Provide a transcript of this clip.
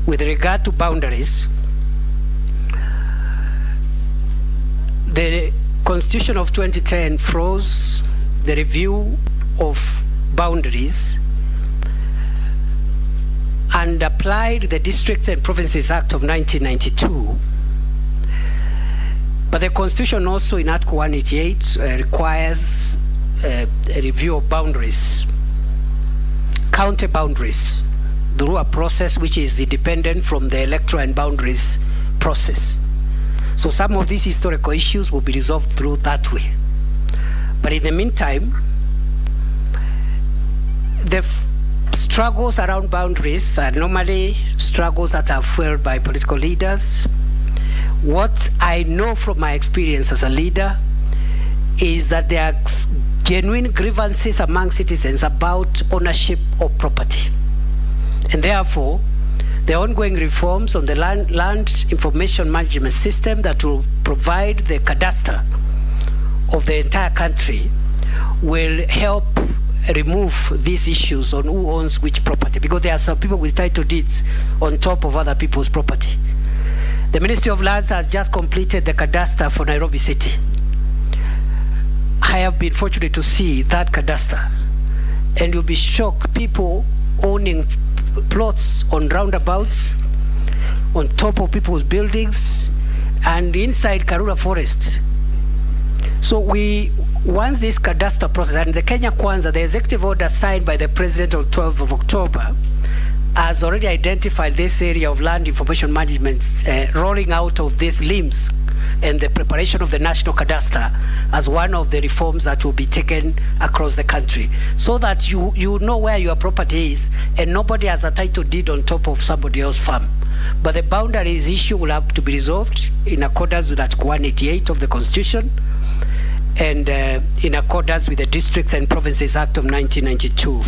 with regard to boundaries, the Constitution of 2010 froze the review of boundaries and applied the Districts and Provinces Act of 1992. But the Constitution also in Article 188 requires a review of boundaries, county boundaries, through a process which is independent from the electoral and boundaries process. So some of these historical issues will be resolved through that way. But in the meantime, the struggles around boundaries are normally struggles that are fueled by political leaders. What I know from my experience as a leader is that there are genuine grievances among citizens about ownership of property. And therefore, the ongoing reforms on the land information management system that will provide the cadastre of the entire country will help remove these issues on who owns which property, because there are some people with title deeds on top of other people's property. The Ministry of Lands has just completed the cadastre for Nairobi City. I have been fortunate to see that cadastre, and you'll be shocked, people owning plots on roundabouts, on top of people's buildings, and inside Karura Forest. So once this cadastre process, and the Kenya Kwanza, the executive order signed by the President on 12th of October, has already identified this area of land information management, rolling out of these limbs and the preparation of the national cadastre as one of the reforms that will be taken across the country, so that you know where your property is and nobody has a title deed on top of somebody else's farm. But the boundaries issue will have to be resolved in accordance with Article 188 of the Constitution and in accordance with the Districts and Provinces Act of 1992.